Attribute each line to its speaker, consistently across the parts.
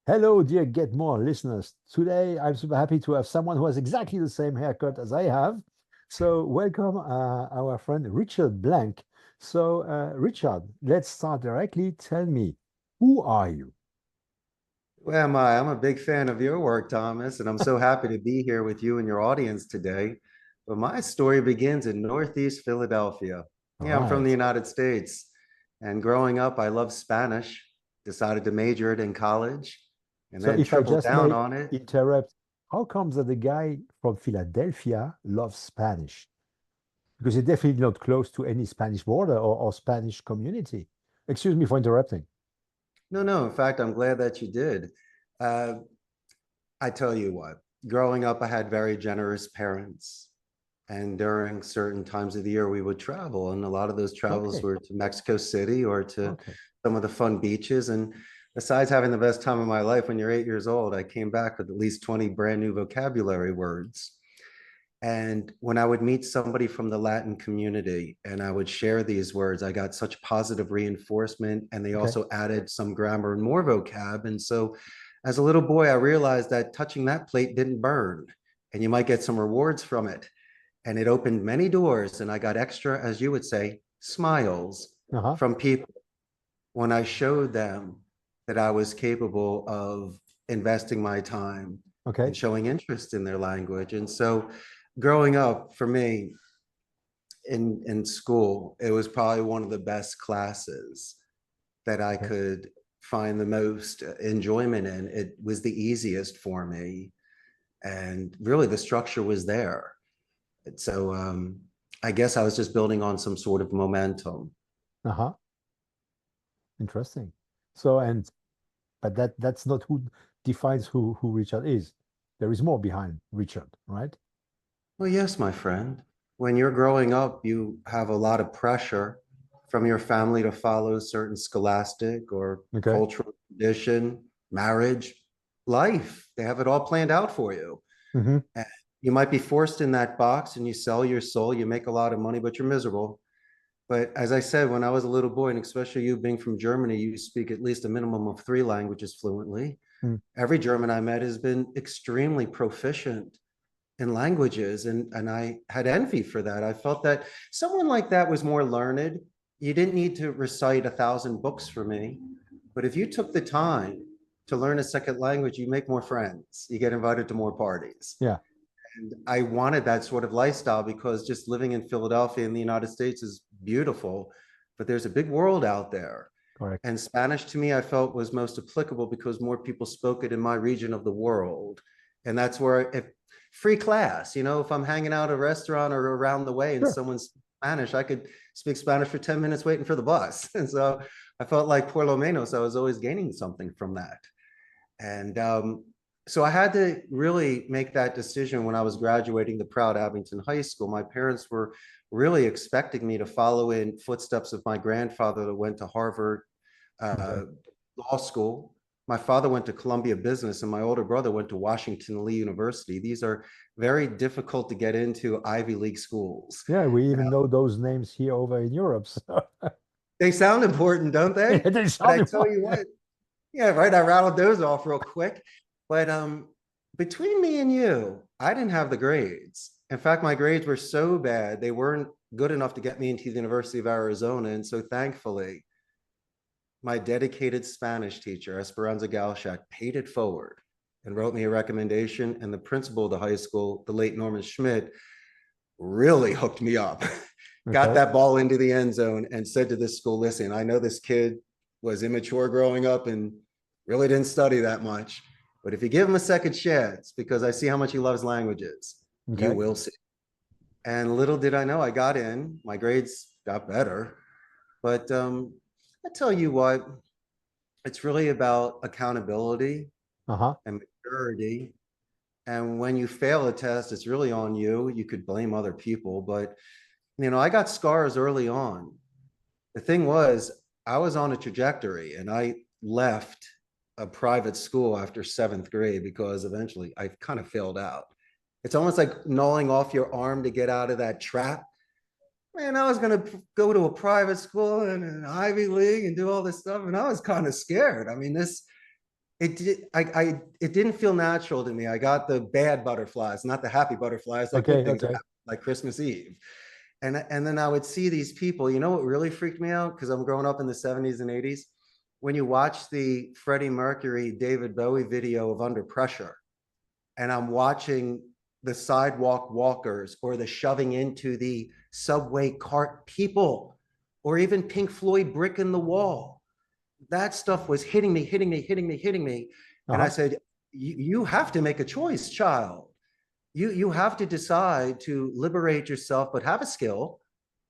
Speaker 1: Hello, dear Get More listeners. Today, I'm super happy to have someone who has exactly the same haircut as I have. So, welcome our friend Richard Blank. So, Richard, let's start directly. Tell me, who are you?
Speaker 2: Who am I? I'm a big fan of your work, Thomas, and I'm so happy to be here with you and your audience today. But my story begins in Northeast Philadelphia.
Speaker 1: All
Speaker 2: Yeah, I'm from the
Speaker 1: right.
Speaker 2: United States. And growing up, I loved Spanish, decided to major it in college, and
Speaker 1: So,
Speaker 2: then
Speaker 1: if I
Speaker 2: tripled
Speaker 1: just
Speaker 2: down
Speaker 1: may
Speaker 2: on it.
Speaker 1: interrupt, how comes that the guy from Philadelphia loves Spanish? Because he's definitely not close to any Spanish border or Spanish community. Excuse me for interrupting.
Speaker 2: No, no, in fact, I'm glad that you did. Uh, I tell you what, growing up, I had very generous parents. And during certain times of the year, we would travel. And a lot of those travels
Speaker 1: Okay.
Speaker 2: were to Mexico City or to
Speaker 1: Okay.
Speaker 2: some of the fun beaches. And besides having the best time of my life when you're 8 years old, I came back with at least 20 brand new vocabulary words. And when I would meet somebody from the Latin community and I would share these words, I got such positive reinforcement. And they
Speaker 1: Okay.
Speaker 2: also added some grammar and more vocab. And so as a little boy, I realized that touching that plate didn't burn and you might get some rewards from it. And it opened many doors. And I got extra, as you would say, smiles
Speaker 1: Uh-huh.
Speaker 2: from people when I showed them that I was capable of investing my time and
Speaker 1: Okay.
Speaker 2: showing interest in their language. And so growing up for me in school, it was probably one of the best classes that I
Speaker 1: Okay.
Speaker 2: could find the most enjoyment in. It was the easiest for me. And really the structure was there. So I guess I was just building on some sort of momentum.
Speaker 1: Uh-huh. Interesting. So, but that's not who defines who Richard is. There is more behind Richard, right?
Speaker 2: Well, yes, my friend. When you're growing up, you have a lot of pressure from your family to follow certain scholastic or
Speaker 1: Okay.
Speaker 2: cultural tradition, marriage, life. They have it all planned out for you.
Speaker 1: Hmm.
Speaker 2: And you might be forced in that box and you sell your soul, you make a lot of money, but you're miserable. But as I said, when I was a little boy, and especially you being from Germany, you speak at least a minimum of three languages fluently.
Speaker 1: Mm.
Speaker 2: Every German I met has been extremely proficient in languages, and I had envy for that. I felt that someone like that was more learned. You didn't need to recite 1,000 books for me, but if you took the time to learn a second language, you make more friends, you get invited to more parties.
Speaker 1: Yeah,
Speaker 2: And I wanted that sort of lifestyle because just living in Philadelphia in the United States is beautiful, but there's a big world out there.
Speaker 1: correct.
Speaker 2: And Spanish to me, I felt was most applicable because more people spoke it in my region of the world. And that's where, if free class, if I'm hanging out at a restaurant or around the way and
Speaker 1: Sure.
Speaker 2: someone's Spanish, I could speak Spanish for 10 minutes waiting for the bus. And so I felt like por lo menos I was always gaining something from that. And so I had to really make that decision when I was graduating the proud Abington High School. My parents were really expecting me to follow in footsteps of my grandfather that went to Harvard
Speaker 1: Okay.
Speaker 2: Law School. My father went to Columbia Business, and my older brother went to Washington Lee University. These are very difficult to get into Ivy League schools.
Speaker 1: Yeah, we
Speaker 2: Now,
Speaker 1: even know those names here over in Europe. So
Speaker 2: they sound important, don't
Speaker 1: yeah,
Speaker 2: they?
Speaker 1: they
Speaker 2: But
Speaker 1: sound
Speaker 2: I tell
Speaker 1: important.
Speaker 2: you
Speaker 1: Yeah.
Speaker 2: what, yeah, right. I rattled those off real quick. But between me and you, I didn't have the grades. In fact, my grades were so bad, they weren't good enough to get me into the University of Arizona. And so thankfully, my dedicated Spanish teacher, Esperanza Galshak, paid it forward and wrote me a recommendation. And the principal of the high school, the late Norman Schmidt, really hooked me up, got
Speaker 1: Okay.
Speaker 2: that ball into the end zone and said to this school, listen, I know this kid was immature growing up and really didn't study that much. But if you give him a second chance, because I see how much he loves languages, you
Speaker 1: Okay.
Speaker 2: will see. And little did I know, I got in, my grades got better. But I tell you what, it's really about accountability
Speaker 1: Uh-huh.
Speaker 2: and maturity. And when you fail a test, it's really on you. You could blame other people, but I got scars early on. The thing was, I was on a trajectory and I left a private school after seventh grade because eventually I kind of failed out. It's almost like gnawing off your arm to get out of that trap. Man, I was going to go to a private school and an Ivy League and do all this stuff. And I was kind of scared. I mean, It didn't feel natural to me. I got the bad butterflies, not the happy butterflies, like good
Speaker 1: Okay,
Speaker 2: things that
Speaker 1: okay.
Speaker 2: happen, like Christmas Eve. And then I would see these people. You know what really freaked me out? Because I'm growing up in the 70s and 80s. When you watch the Freddie Mercury, David Bowie video of Under Pressure, and I'm watching the sidewalk walkers or the shoving into the subway cart people, or even Pink Floyd Brick in the Wall, that stuff was hitting me, hitting me, hitting me, hitting me. And I
Speaker 1: Uh-huh.
Speaker 2: said, you have to make a choice, child. You have to decide to liberate yourself, but have a skill,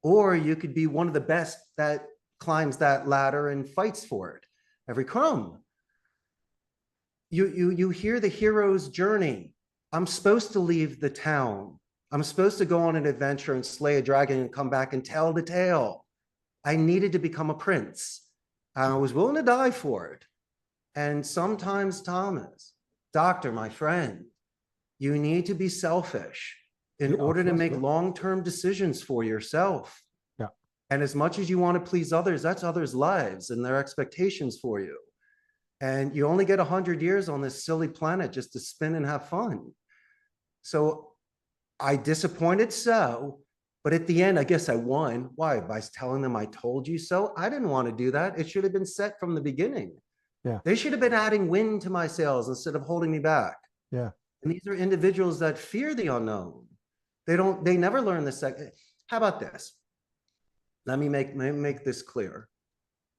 Speaker 2: or you could be one of the best that climbs that ladder and fights for it every crumb. You hear the hero's journey. I'm supposed to leave the town. I'm supposed to go on an adventure and slay a dragon and come back and tell the tale. I needed to become a prince. I was willing to die for it. And sometimes, Thomas, doctor, my friend, you need to be selfish in
Speaker 1: Yeah, of
Speaker 2: order to
Speaker 1: course.
Speaker 2: make
Speaker 1: Yeah.
Speaker 2: long-term decisions for yourself.
Speaker 1: Yeah.
Speaker 2: And as much as you want to please others, that's others' lives and their expectations for you. And you only get 100 years on this silly planet just to spin and have fun. So I disappointed so, but at the end, I guess I won. Why? By telling them I told you so? I didn't want to do that. It should have been set from the beginning.
Speaker 1: Yeah.
Speaker 2: They should have been adding wind to my sails instead of holding me back.
Speaker 1: Yeah.
Speaker 2: And these are individuals that fear the unknown. They never learn the second. How about this? Let me make this clear.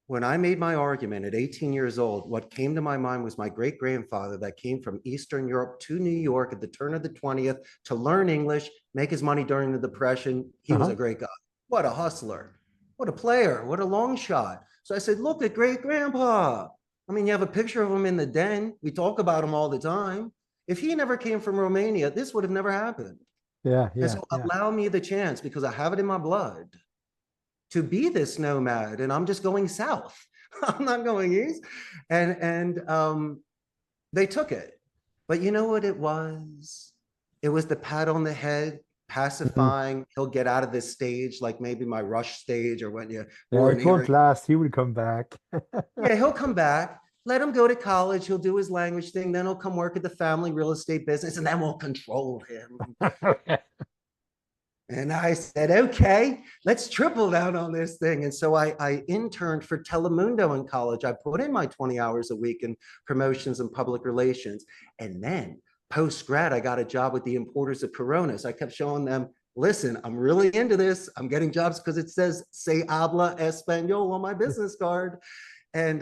Speaker 2: When I made my argument at 18 years old, what came to my mind was my great-grandfather that came from Eastern Europe to New York at the turn of the 20th to learn English, make his money during the Depression. He was
Speaker 1: Uh-huh.
Speaker 2: a great guy. What a hustler. What a player. What a long shot. So I said, look at great-grandpa. I mean, you have a picture of him in the den. We talk about him all the time. If he never came from Romania, this would have never happened.
Speaker 1: Yeah.
Speaker 2: And
Speaker 1: Yeah.
Speaker 2: so
Speaker 1: Yeah.
Speaker 2: allow me the chance, because I have it in my blood, to be this nomad, and I'm just going south. I'm not going east. And they took it. But you know what it was? It was the pat on the head,
Speaker 1: Mhm.
Speaker 2: pacifying. He'll get out of this stage, like maybe my rush stage, or when you
Speaker 1: Yeah.
Speaker 2: wore an
Speaker 1: It won't
Speaker 2: earring.
Speaker 1: last. He will come back.
Speaker 2: Yeah, he'll come back. Let him go to college. He'll do his language thing. Then he'll come work at the family real estate business, and then we'll control him. And I said, okay, let's triple down on this thing. And so I interned for Telemundo in college. I put in my 20 hours a week in promotions and public relations. And then post grad, I got a job with the importers of Coronas. I kept showing them, listen, I'm really into this. I'm getting jobs because it says, se habla español on my business card. And,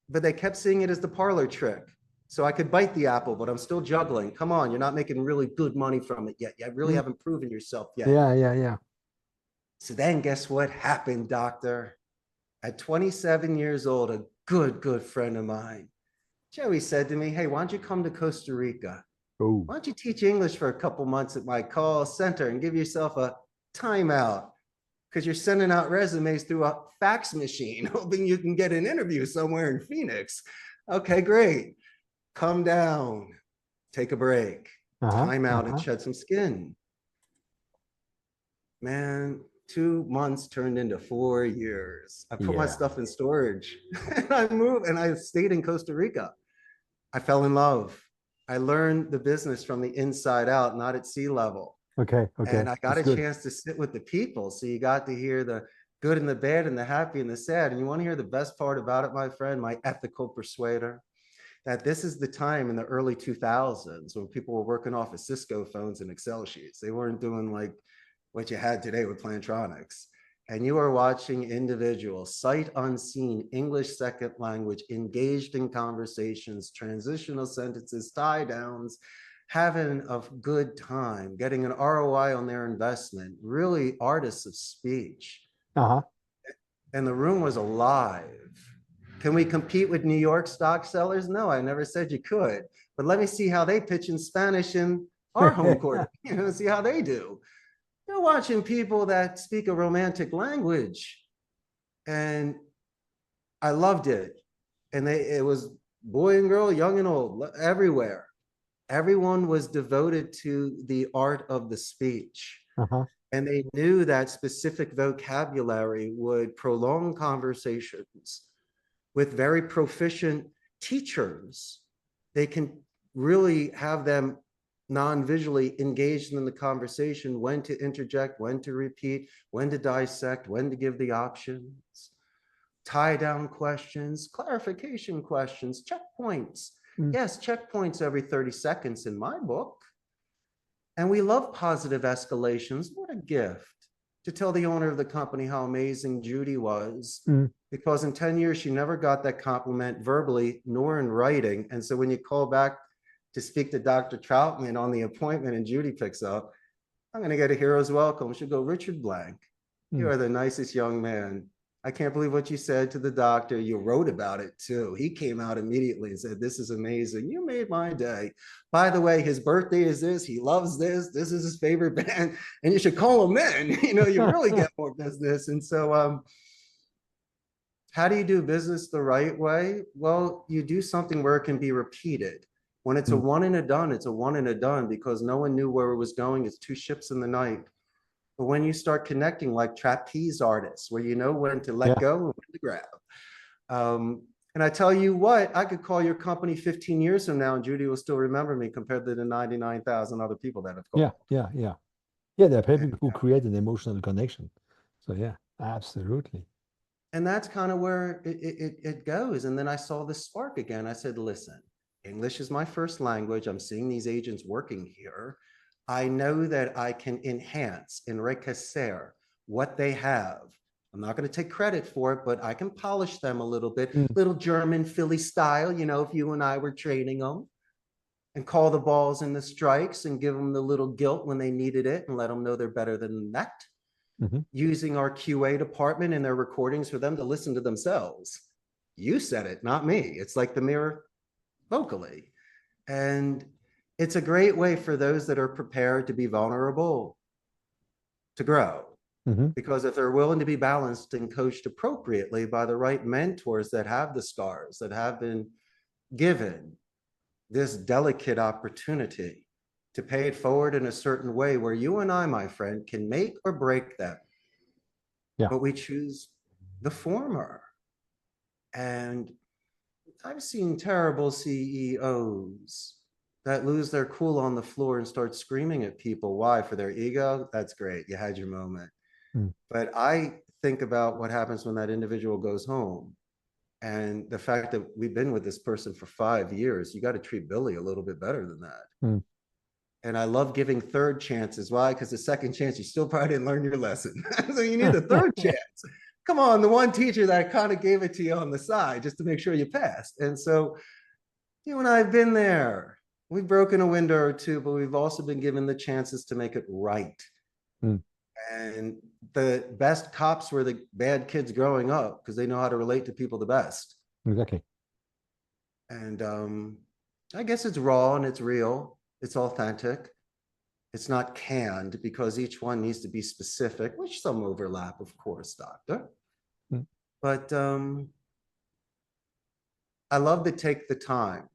Speaker 2: but they kept seeing it as the parlor trick. So I could bite the apple, but I'm still juggling. Come on, you're not making really good money from it yet. You really
Speaker 1: Mm.
Speaker 2: haven't proven yourself yet.
Speaker 1: Yeah. Yeah. Yeah.
Speaker 2: So then guess what happened, doctor? At 27 years old, a good friend of mine, Joey, said to me, hey, why don't you come to Costa Rica?
Speaker 1: Oh.
Speaker 2: Why don't you teach English for a couple months at my call center and give yourself a timeout? Because you're sending out resumes through a fax machine, hoping you can get an interview somewhere in Phoenix. Okay, great. Come down, take a break,
Speaker 1: Uh-huh.
Speaker 2: time out, and
Speaker 1: Uh-huh.
Speaker 2: shed some skin. Man, 2 months turned into 4 years. I put my
Speaker 1: Yeah.
Speaker 2: stuff in storage and I moved, and I stayed in Costa Rica. I fell in love. I learned the business from the inside out, not at sea level.
Speaker 1: Okay.
Speaker 2: And
Speaker 1: Okay.
Speaker 2: I got
Speaker 1: That's
Speaker 2: a
Speaker 1: good.
Speaker 2: chance to sit with the people. So you got to hear the good and the bad and the happy and the sad. And you want to hear the best part about it, my friend, my ethical persuader, that this is the time in the early 2000s when people were working off of Cisco phones and Excel sheets. They weren't doing like what you had today with Plantronics. And you are watching individuals, sight unseen, English second language, engaged in conversations, transitional sentences, tie downs, having a good time, getting an ROI on their investment, really artists of speech.
Speaker 1: Uh-huh.
Speaker 2: And the room was alive. Can we compete with New York stock sellers? No, I never said you could. But let me see how they pitch in Spanish in our home court. See how they do. You're watching people that speak a romantic language. And I loved it. And it was boy and girl, young and old, everywhere. Everyone was devoted to the art of the speech.
Speaker 1: Uh-huh.
Speaker 2: And they knew that specific vocabulary would prolong conversations with very proficient teachers, they can really have them non-visually engaged in the conversation, when to interject, when to repeat, when to dissect, when to give the options, tie down questions, clarification questions, checkpoints. Yes, checkpoints every 30 seconds in my book. And we love positive escalations. What a gift to tell the owner of the company how amazing Judy was, because in 10 years, she never got that compliment verbally nor in writing. And so when you call back to speak to Dr. Trautmann on the appointment and Judy picks up, I'm going to get a hero's welcome. She'll go, Richard Blank, you are the nicest young man. I can't believe what you said to the doctor. You wrote about it too. He came out immediately and said, this is amazing. You made my day. By the way, his birthday is this. He loves this. This is his favorite band. And you should call him in. You know, you really get more business. And so how do you do business the right way? Well, you do something where it can be repeated. When it's a one and a done, it's a one and a done, because no one knew where it was going. It's two ships in the night. But when you start connecting like trapeze artists, where you know when to let go and when to grab. And I tell you what, I could call your company 15 years from now and Judy will still remember me compared to the 99,000 other people that have called.
Speaker 1: Yeah, there are people who create an emotional connection. So yeah, absolutely.
Speaker 2: And that's kind of where it goes. And then I saw this spark again. I said, listen, English is my first language. I'm seeing these agents working here. I know that I can enhance, enriquecer what they have. I'm not going to take credit for it, but I can polish them a little bit, little German Philly style, you know, if you and I were training them, and call the balls and the strikes and give them the little guilt when they needed it and let them know they're better than that. Using our QA department and their recordings for them to listen to themselves. You said it, not me. It's like the mirror vocally. And it's a great way for those that are prepared to be vulnerable to grow. Because if they're willing to be balanced and coached appropriately by the right mentors that have the scars, that have been given this delicate opportunity to pay it forward in a certain way where you and I, my friend, can make or break them. But we choose the former. And I've seen terrible CEOs that lose their cool on the floor and start screaming at people. Why? For their ego? That's great. You had your moment. But I think about what happens when that individual goes home. And the fact that we've been with this person for 5 years, you got to treat Billy a little bit better than that. And I love giving third chances. Why? Because the second chance, you still probably didn't learn your lesson. So you need a third chance. Come on, the one teacher that kind of gave it to you on the side just to make sure you passed. And so you and I have been there. We've broken a window or two, but we've also been given the chances to make it right. And the best cops were the bad kids growing up because they know how to relate to people the best.
Speaker 1: Exactly.
Speaker 2: And I guess it's raw and it's real. It's authentic. It's not canned because each one needs to be specific, which some overlap, of course, doctor. But I love to take the time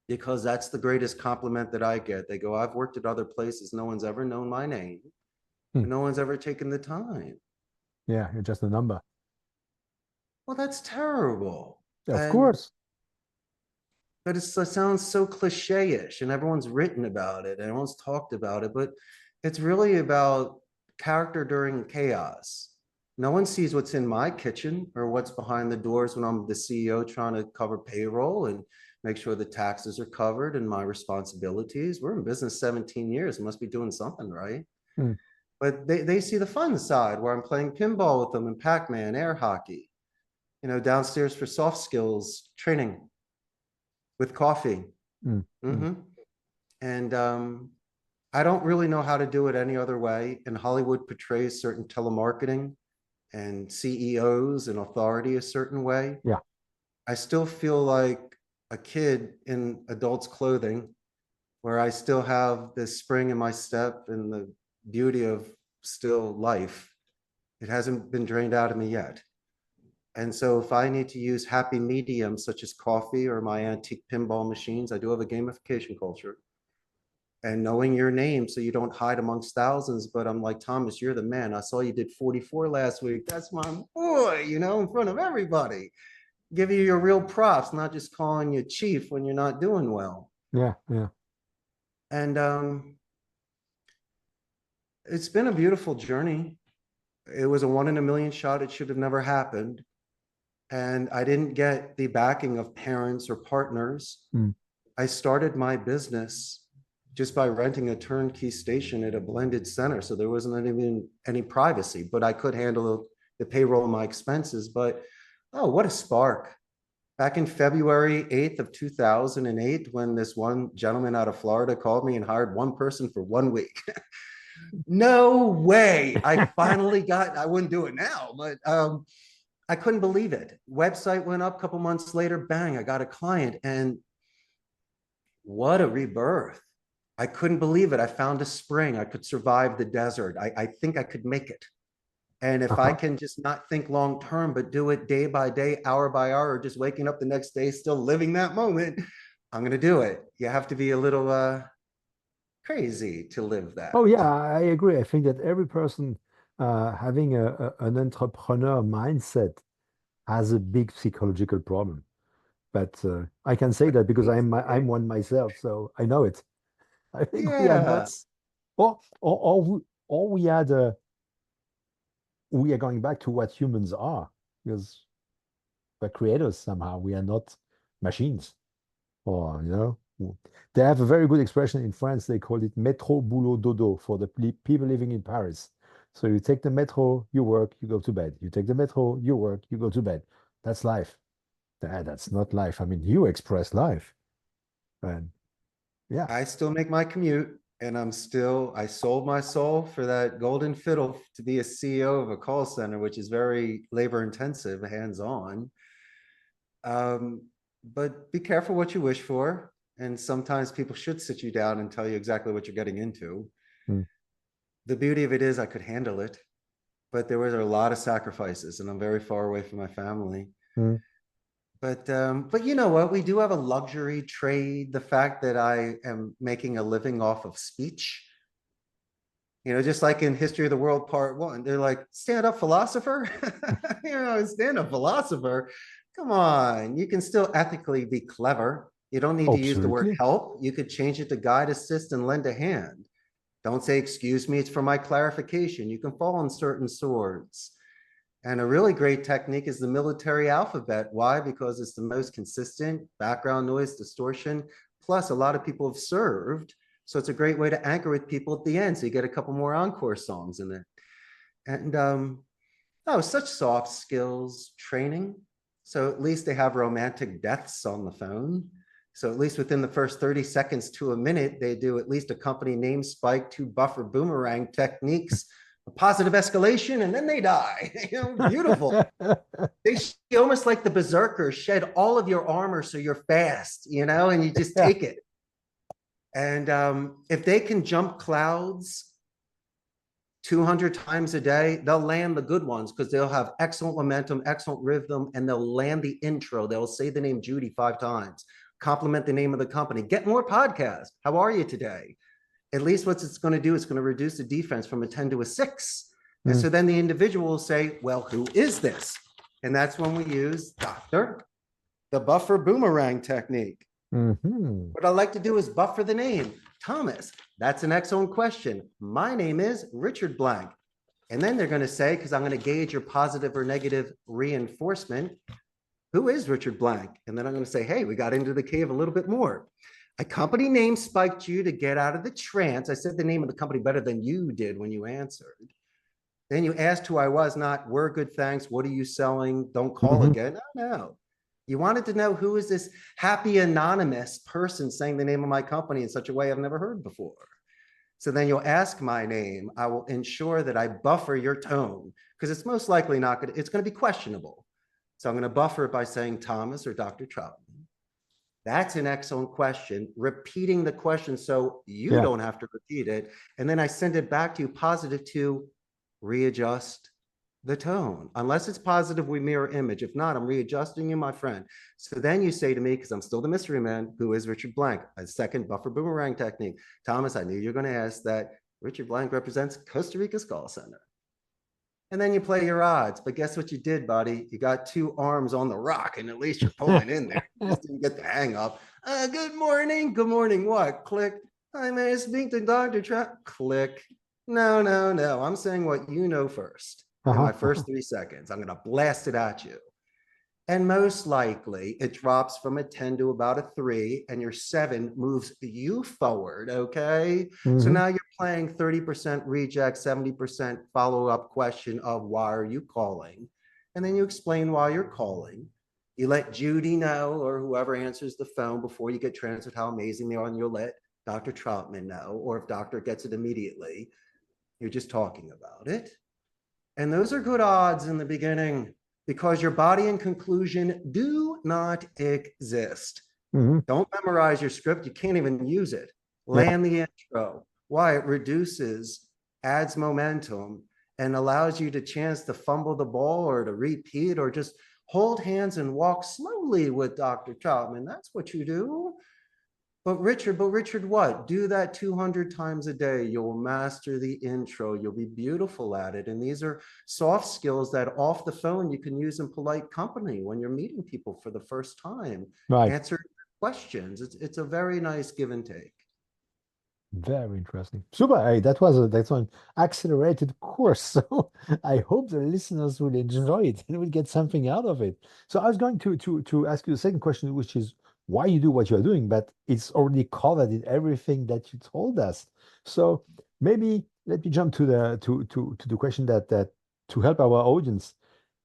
Speaker 2: because that's the greatest compliment that I get. They go, I've worked at other places. No one's ever known my name. And no one's ever taken the time.
Speaker 1: Yeah, you're just a number.
Speaker 2: Well, that's terrible.
Speaker 1: Of course.
Speaker 2: But it sounds so cliche-ish and everyone's written about it and everyone's talked about it, but it's really about character during chaos. No one sees what's in my kitchen or what's behind the doors when I'm the CEO trying to cover payroll and make sure the taxes are covered and my responsibilities. We're in business 17 years. We must be doing something right. But they see the fun side where I'm playing pinball with them and Pac-Man, air hockey, you know, downstairs for soft skills training with coffee. And I don't really know how to do it any other way. And Hollywood portrays certain telemarketing and CEOs and authority a certain way. I still feel like a kid in adult's clothing where I still have this spring in my step and the beauty of still life. It hasn't been drained out of me yet. And so if I need to use happy mediums such as coffee or my antique pinball machines, I do have a gamification culture. And knowing your name so you don't hide amongst thousands, but I'm like, Thomas, you're the man. I saw you did 44 last week. That's my boy, you know, in front of everybody. give you your real props, not just calling you chief when you're not doing well.
Speaker 1: Yeah, yeah.
Speaker 2: And it's been a beautiful journey. It was a 1 in a million shot. It should have never happened. And I didn't get the backing of parents or partners.
Speaker 1: Mm.
Speaker 2: I started my business just by renting a turnkey station at a blended center. So there wasn't even any privacy, but I could handle the payroll and my expenses. But oh, what a spark. Back in February 8th of 2008, when this one gentleman out of Florida called me and hired one person for 1 week. No way. I finally got, I wouldn't do it now, but I couldn't believe it. Website went up a couple months later, bang, I got a client, and what a rebirth. I couldn't believe it. I found a spring. I could survive the desert. I think I could make it. And if I can just not think long term, but do it day by day, hour by hour, or just waking up the next day, still living that moment, I'm going to do it. You have to be a little crazy to live that.
Speaker 1: Oh yeah, I agree. I think that every person having an entrepreneur mindset has a big psychological problem. But I can say that because I'm one myself, so I know it. I think we are
Speaker 2: Yeah.
Speaker 1: not, or we had we are going back to what humans are because we're creators somehow. We are not machines, or they have a very good expression in France. They call it métro boulot dodo for the people living in Paris. So you take the metro, you work, you go to bed. You take the metro, you work, you go to bed. That's life. That's not life. I mean, you express life. And yeah.
Speaker 2: I still make my commute, and I sold my soul for that golden fiddle to be a CEO of a call center, which is very labor intensive, hands on. But be careful what you wish for. And sometimes people should sit you down and tell you exactly what you're getting into.
Speaker 1: Mm.
Speaker 2: The beauty of it is I could handle it, but there were a lot of sacrifices, and I'm very far away from my family.
Speaker 1: Mm.
Speaker 2: But you know what? We do have a luxury trade. The fact that I am making a living off of speech, just like in History of the World Part 1, they're like, stand up philosopher. Stand up philosopher. Come on, you can still ethically be clever. You don't need to use the word
Speaker 1: Absolutely.
Speaker 2: help. You could change it to guide, assist, and lend a hand. Don't say, excuse me, it's for my clarification. You can fall on certain swords. And a really great technique is the military alphabet. Why? Because it's the most consistent, background noise, distortion. Plus, a lot of people have served. So it's a great way to anchor with people at the end. So you get a couple more encore songs in there. And such soft skills training. So at least they have romantic deaths on the phone. So at least within the first 30 seconds to a minute, they do at least a company name spike, 2 buffer boomerang techniques, a positive escalation, and then they die. Beautiful. They almost like the berserkers shed all of your armor so you're fast, and you just
Speaker 1: Yeah.
Speaker 2: take it. And if they can jump clouds 200 times a day, they'll land the good ones because they'll have excellent momentum, excellent rhythm, and they'll land the intro. They'll say the name Judy 5 times, compliment the name of the company, get more podcasts. How are you today? At least what it's going to do, it's going to reduce the defense from a 10 to a 6. And so then the individual will say, well, who is this? And that's when we use the buffer boomerang technique.
Speaker 1: Mm-hmm.
Speaker 2: What I like to do is buffer the name. Thomas, that's an excellent question. My name is Richard Blank. And then they're going to say, because I'm going to gauge your positive or negative reinforcement, who is Richard Blank? And then I'm going to say, hey, we got into the cave a little bit more. A company name spiked you to get out of the trance. I said the name of the company better than you did when you answered. Then you asked who I was, not we're good, thanks. What are you selling? Don't call again. No. You wanted to know who is this happy anonymous person saying the name of my company in such a way I've never heard before. So then you'll ask my name. I will ensure that I buffer your tone because it's most likely it's going to be questionable. So I'm going to buffer it by saying Thomas or Dr. Trautmann. That's an excellent question. Repeating the question so you don't have to repeat it. And then I send it back to you positive to readjust the tone. Unless it's positive, we mirror image. If not, I'm readjusting you, my friend. So then you say to me, because I'm still the mystery man, who is Richard Blank? A second buffer boomerang technique. Thomas, I knew you're going to ask that. Richard Blank represents Costa Rica's call center. And then you play your odds. But guess what you did, buddy? You got two arms on the rock, and at least you're pulling in there. You just didn't get the hang up. Good morning. Good morning. What? Click. Hi, may I speak to Dr. Trautmann? Click. No, no, no. I'm saying what you know first. In my first 3 seconds, I'm going to blast it at you. And most likely it drops from a 10 to about a 3, and your 7 moves you forward, okay? So now you're playing 30% reject, 70% follow-up question of why are you calling? And then you explain why you're calling. You let Judy know, or whoever answers the phone before you get transferred, how amazing they are, and you'll let Dr. Trautmann know, or if doctor gets it immediately, you're just talking about it. And those are good odds in the beginning, because your body and conclusion do not exist. Don't memorize your script. You can't even use it. Land the intro. Why? It reduces, adds momentum, and allows you the chance to fumble the ball or to repeat or just hold hands and walk slowly with Dr. Trautmann. That's what you do. But Richard, what? Do that 200 times a day. You'll master the intro. You'll be beautiful at it. And these are soft skills that off the phone you can use in polite company when you're meeting people for the first time.
Speaker 1: Right.
Speaker 2: Answer questions. It's a very nice give and take.
Speaker 1: Very interesting. Super. Hey, that's an accelerated course. So I hope the listeners will enjoy it and will get something out of it. So I was going to ask you the second question, which is why you do what you're doing, but it's already covered in everything that you told us. So maybe let me jump to the question that to help our audience.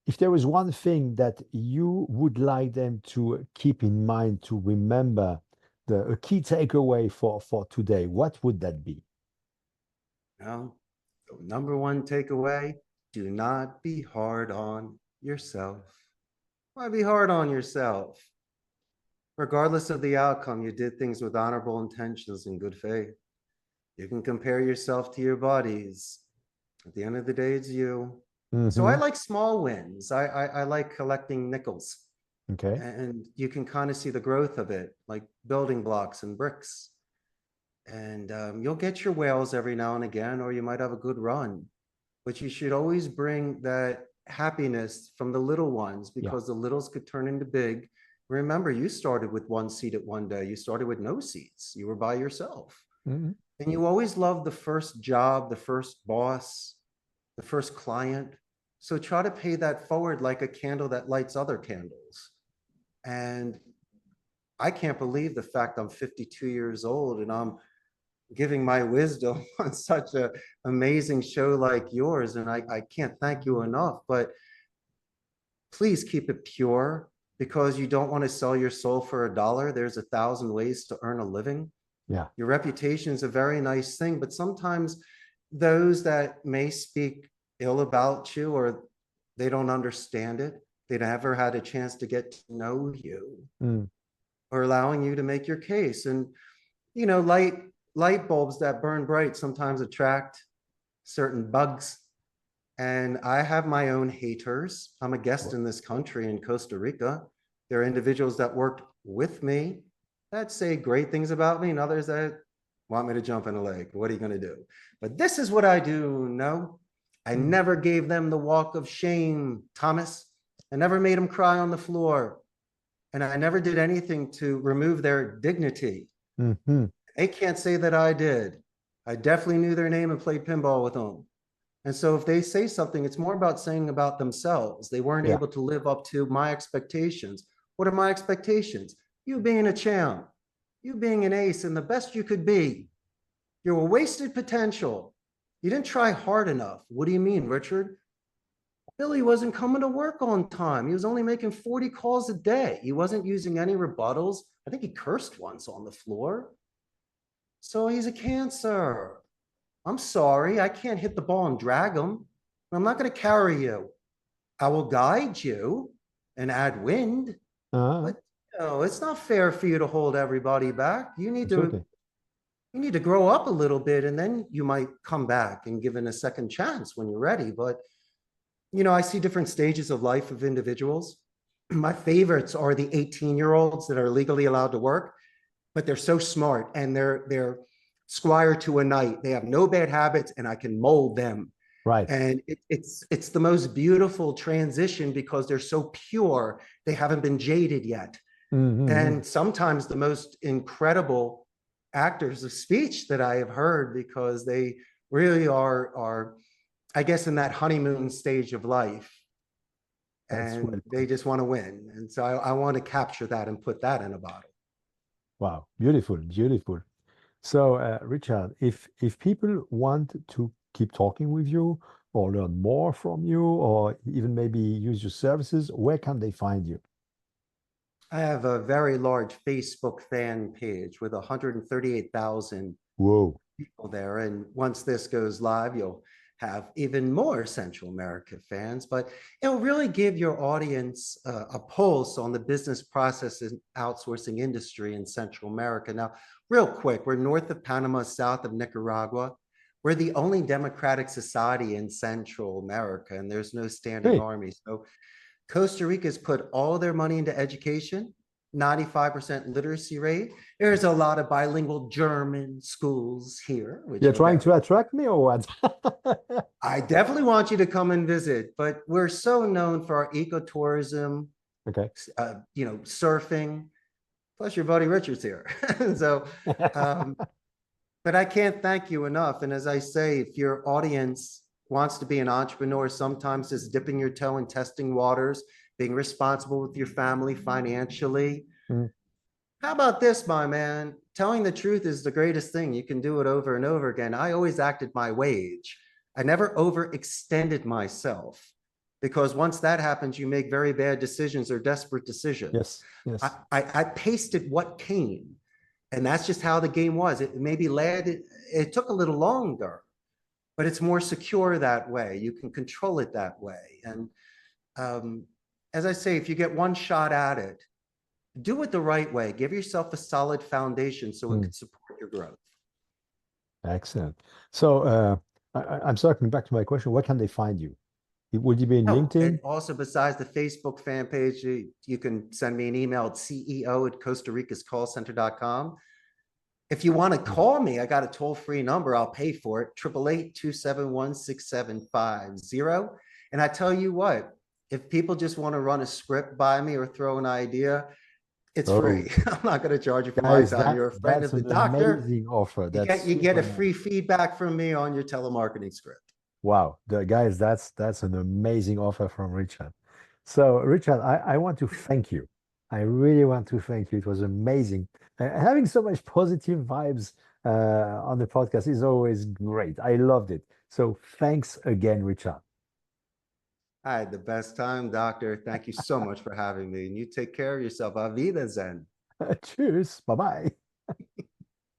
Speaker 1: If there is one thing that you would like them to keep in mind, to remember, a key takeaway for today, what would that be?
Speaker 2: Well, the number one takeaway, do not be hard on yourself. Why be hard on yourself? Regardless of the outcome, you did things with honorable intentions and good faith. You can compare yourself to your buddies. At the end of the day, it's you. So I like small wins. I like collecting nickels.
Speaker 1: Okay.
Speaker 2: And you can kind of see the growth of it, like building blocks and bricks. And you'll get your whales every now and again, or you might have a good run. But you should always bring that happiness from the little ones, because the littles could turn into big. Remember, you started with 1 seat at one day. You started with no seats. You were by yourself. And you always loved the first job, the first boss, the first client. So try to pay that forward like a candle that lights other candles. And I can't believe the fact I'm 52 years old and I'm giving my wisdom on such an amazing show like yours. And I can't thank you enough, but please keep it pure, because you don't want to sell your soul for $1. There's 1,000 ways to earn a living.
Speaker 1: Yeah.
Speaker 2: Your reputation is a very nice thing, but sometimes those that may speak ill about you, or they don't understand it, they never had a chance to get to know you, or allowing you to make your case. And, you know, light bulbs that burn bright sometimes attract certain bugs. And I have my own haters. I'm a guest in this country, in Costa Rica. There are individuals that worked with me that say great things about me, and others that want me to jump in a lake. What are you going to do? But this is what I do. No, I never gave them the walk of shame, Thomas. I never made them cry on the floor. And I never did anything to remove their dignity. They can't say that I did. I definitely knew their name and played pinball with them. And so if they say something, it's more about saying about themselves. They weren't able to live up to my expectations. What are my expectations? You being a champ, you being an ace and the best you could be. You're a wasted potential. You didn't try hard enough. What do you mean, Richard? Billy wasn't coming to work on time. He was only making 40 calls a day. He wasn't using any rebuttals. I think he cursed once on the floor. So he's a cancer. I'm sorry, I can't hit the ball and drag him. I'm not going to carry you. I will guide you and add wind. But no, it's not fair for you to hold everybody back. You need to grow up a little bit, and then you might come back and give it a second chance when you're ready. But, you know, I see different stages of life of individuals. My favorites are the 18-year-olds that are legally allowed to work, but they're so smart and they're squire to a knight. They have no bad habits and I can mold them.
Speaker 1: Right.
Speaker 2: And it's the most beautiful transition because they're so pure. They haven't been jaded yet.
Speaker 1: Mm-hmm.
Speaker 2: And sometimes the most incredible actors of speech that I have heard, because they really are, I guess, in that honeymoon stage of life,
Speaker 1: That's well
Speaker 2: and they
Speaker 1: put.
Speaker 2: just want to win. And so I want to capture that and put that in a bottle.
Speaker 1: Wow, beautiful, beautiful. So, Richard, if people want to keep talking with you or learn more from you or even maybe use your services, where can they find you?
Speaker 2: I have a very large Facebook fan page with 138,000
Speaker 1: Whoa.
Speaker 2: people there. And once this goes live, you'll have even more Central America fans, but it'll really give your audience a pulse on the business process and outsourcing industry in Central America. Now, real quick, we're north of Panama, south of Nicaragua. We're the only democratic society in Central America, and there's no standing
Speaker 1: Hey,
Speaker 2: army. So Costa Rica's put all their money into education, 95% literacy rate. There's a lot of bilingual German schools here, which
Speaker 1: you're
Speaker 2: you'll
Speaker 1: trying
Speaker 2: get.
Speaker 1: to attract me or what?
Speaker 2: I definitely want you to come and visit, but we're so known for our ecotourism,
Speaker 1: Okay.
Speaker 2: surfing, plus your buddy Richard's here. So, um, but I can't thank you enough. And as I say, if your audience wants to be an entrepreneur, sometimes it's dipping your toe in testing waters, being responsible with your family financially.
Speaker 1: Mm,
Speaker 2: How about this, my man? Telling the truth is the greatest thing. You can do it over and over again. I always acted my wage. I never overextended myself, because once that happens, you make very bad decisions or desperate decisions.
Speaker 1: yes, yes.
Speaker 2: I pasted what came. And that's just how the game was. It maybe led, it took a little longer, but it's more secure that way. You can control it that way. And as I say, if you get one shot at it, do it the right way. Give yourself a solid foundation so it
Speaker 1: Mm,
Speaker 2: can support your growth.
Speaker 1: excellent. So, I'm circling back to my question. Where can they find you? Would you be in
Speaker 2: Oh, and
Speaker 1: LinkedIn?
Speaker 2: also besides the Facebook fan page, you can send me an email at CEO@CostaRicasCallCenter.com. If you want to
Speaker 1: Mm.
Speaker 2: call me, I got a toll-free number. I'll pay for it. 888-271-6750. And I tell you what, if people just want to run a script by me or throw an idea, it's
Speaker 1: Oh,
Speaker 2: free. I'm not going to charge you for my
Speaker 1: guys,
Speaker 2: time. You're a friend
Speaker 1: that's
Speaker 2: of the
Speaker 1: an
Speaker 2: doctor.
Speaker 1: amazing offer.
Speaker 2: You
Speaker 1: That's
Speaker 2: get you get
Speaker 1: super
Speaker 2: a
Speaker 1: nice.
Speaker 2: free feedback from me on your telemarketing script.
Speaker 1: Wow, guys, that's an amazing offer from Richard. So, Richard, I want to thank you. I really want to thank you. It was amazing. Having so much positive vibes on the podcast is always great. I loved it. So, thanks again, Richard.
Speaker 2: I had the best time, doctor. Thank you so much for having me. And you take care of yourself. Auf Wiedersehen.
Speaker 1: Cheers. Bye bye.